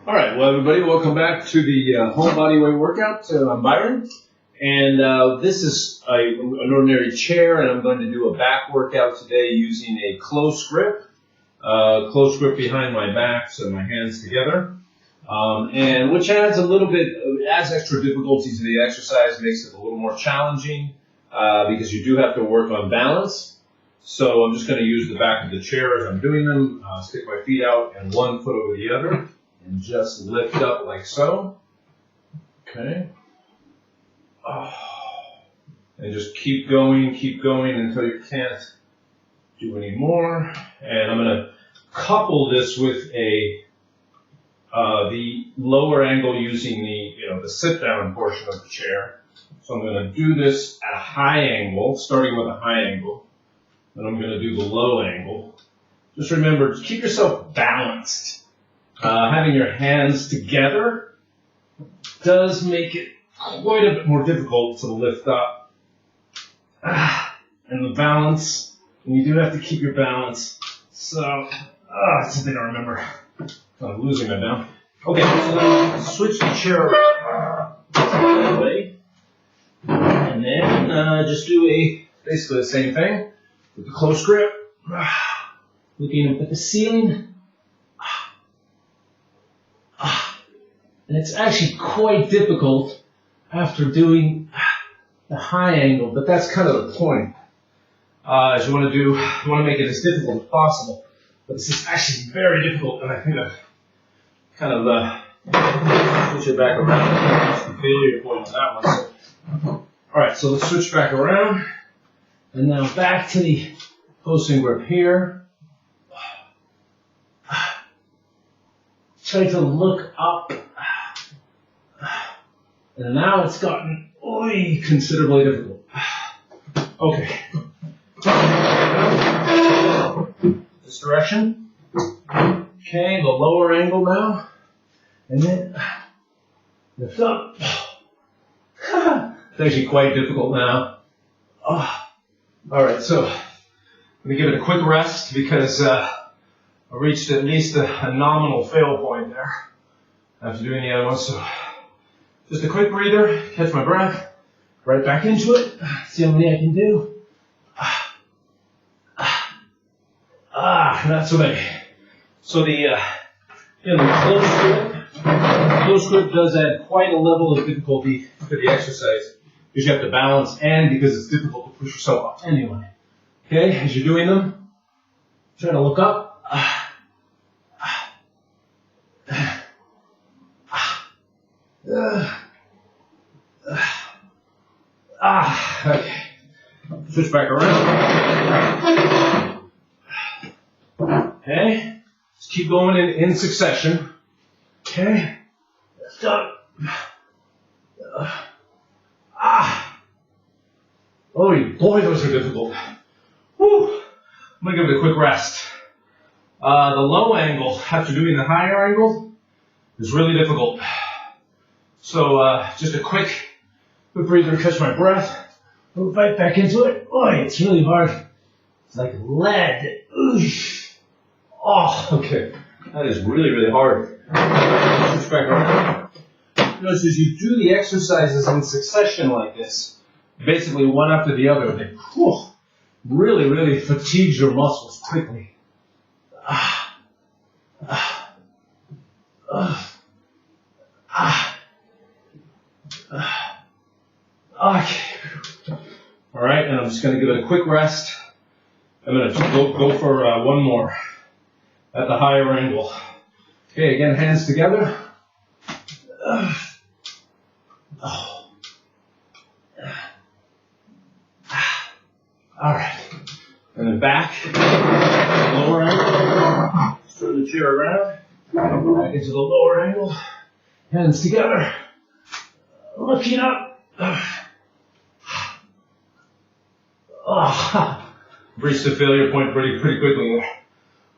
All right, well, everybody, welcome back to the Home Body Weight Workout. I'm Byron, and this is an ordinary chair, and I'm going to do a back workout today using a close grip behind my back, so my hands together, and which adds extra difficulty to the exercise, makes it a little more challenging because you do have to work on balance. So I'm just going to use the back of the chair as I'm doing them, stick my feet out and one foot over the other. And just lift up like so. Okay. And just keep going until you can't do any more. And I'm going to couple this with the lower angle using the sit down portion of the chair. So I'm going to do this at a high angle, starting with a high angle. Then I'm going to do the low angle. Just remember, keep yourself balanced. Having your hands together does make it quite a bit more difficult to lift up. And the balance, and you do have to keep your balance. So, that's something I remember. I'm losing it now. Okay, so then switch the chair around. And then just do basically the same thing with the close grip. Looking up at the ceiling. And it's actually quite difficult after doing the high angle, but that's kind of the point. As you want to make it as difficult as possible. But this is actually very difficult, and I think I've kind of switch it back around. That's the failure point on that one. So, all right, so let's switch back around, and now back to the closing grip here. Try to look up. And now it's gotten considerably difficult. Okay. This direction. Okay, the lower angle now. And then lift up. It's actually quite difficult now. All right, so I'm going to give it a quick rest because I reached at least a nominal fail point there after doing the other one. So just a quick breather, catch my breath, right back into it, see how many I can do. Not so many. So the close grip does add quite a level of difficulty to the exercise because you have to balance and because it's difficult to push yourself up anyway. Okay, as you're doing them, try to look up. Okay. Switch back around. Okay. Just keep going in succession. Okay. Done. Oh boy, those are difficult. Whew. I'm gonna give it a quick rest. The low angle after doing the higher angle is really difficult. So just a quick breather, catch my breath, move right back into it. Boy, it's really hard. It's like lead. Oosh. Oh, okay. That is really, really hard. Switch back around. Notice as you do the exercises in succession like this, basically one after the other, they really, really fatigues your muscles quickly. Okay. All right, and I'm just going to give it a quick rest. I'm going to go for one more at the higher angle. Okay, again, hands together. All right, and then back, lower angle. Turn the chair around, back into the lower angle. Hands together, looking up. Reached the failure point pretty quickly there.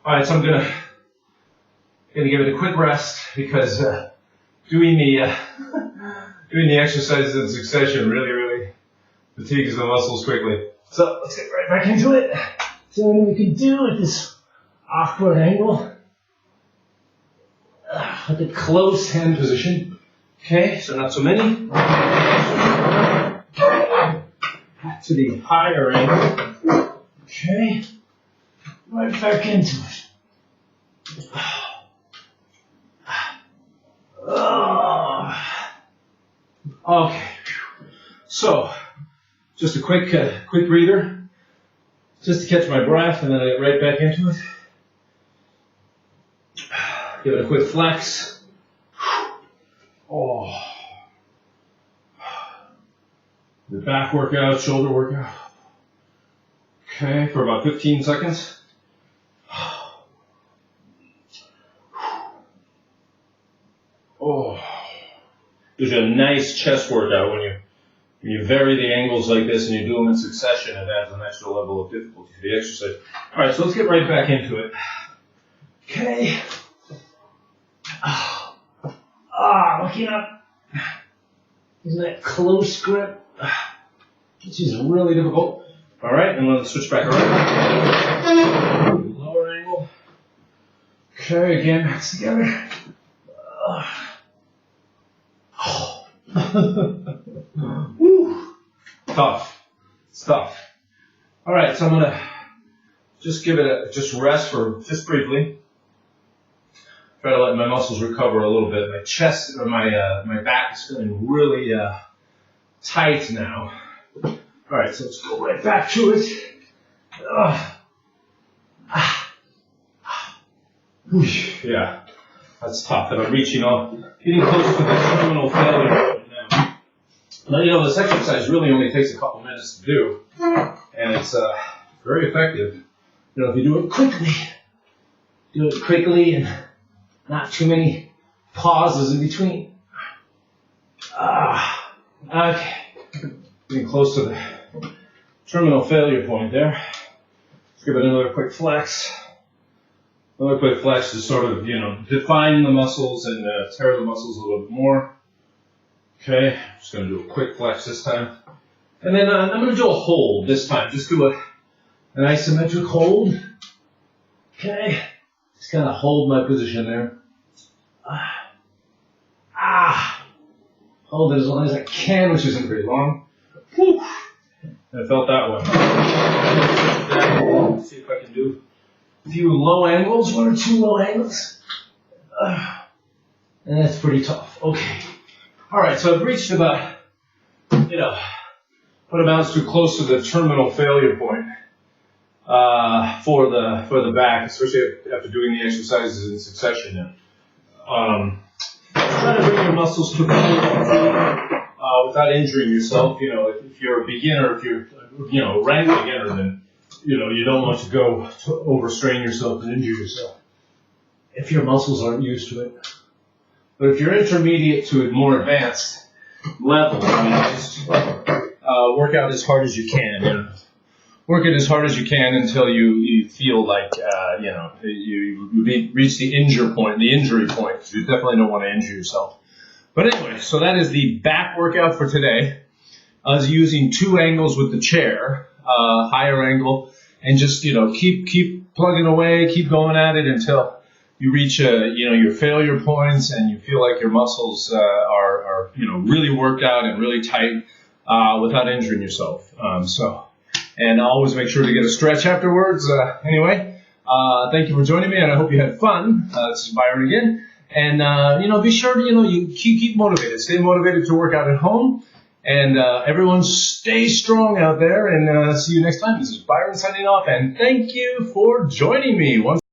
All right, so I'm gonna give it a quick rest because doing the exercises in succession really fatigues the muscles quickly. So let's get right back into it. See what we can do with this awkward angle. At the close hand position. Okay, so not so many. Back to the higher angle. Okay, right back into it. Okay, so just a quick breather, just to catch my breath, and then I get right back into it. Give it a quick flex. Oh. The back workout, shoulder workout. Okay, for about 15 seconds. Oh. Gives you a nice chest workout when you vary the angles like this and you do them in succession. It adds an extra level of difficulty to the exercise. All right, so let's get right back into it. Okay. Looking up. Isn't that close grip? Which is really difficult. All right, and let's switch back around. Lower angle. Okay, again, back together. Woo. Tough. It's tough. All right, so I'm gonna just give it just rest for just briefly. Try to let my muscles recover a little bit. My chest or my back is feeling really tight now. All right, so let's go right back to it. Yeah, that's tough. And I'm reaching off, getting close to the terminal failure point now. Now, you know, this exercise really only takes a couple minutes to do, and it's very effective. You know, if you do it quickly and not too many pauses in between. Okay. Getting close to the terminal failure point there. Let's give it another quick flex. Another quick flex to sort of, you know, define the muscles and tear the muscles a little bit more. Okay. Just going to do a quick flex this time. And then I'm going to do a hold this time. Just do an isometric hold. Okay. Just kind of hold my position there. Hold it as long as I can, which isn't very long. Whew. I felt that one. Let's see if I can do a few low angles, 1 or 2 low angles. And that's pretty tough. Okay. All right, so I've reached about, you know, what amounts to close to the terminal failure point. For the back, especially after doing the exercises in succession. Try to bring your muscles to without injuring yourself. You know, if you're a beginner, if you're a rank beginner, then you don't want to go to overstrain yourself and injure yourself if your muscles aren't used to it. But if you're intermediate to a more advanced level, just work out as hard as you can. Work it as hard as you can until you feel like you reach the injury point. You definitely don't want to injure yourself. But anyway, so that is the back workout for today. I was using 2 angles with the chair, higher angle, and just keep plugging away, keep going at it until you reach your failure points and you feel like your muscles are really worked out and really tight without injuring yourself. And always make sure to get a stretch afterwards. Anyway, thank you for joining me, and I hope you had fun. This is Byron again. And, be sure to, you keep motivated. Stay motivated to work out at home. And everyone stay strong out there, and see you next time. This is Byron signing off, and thank you for joining me.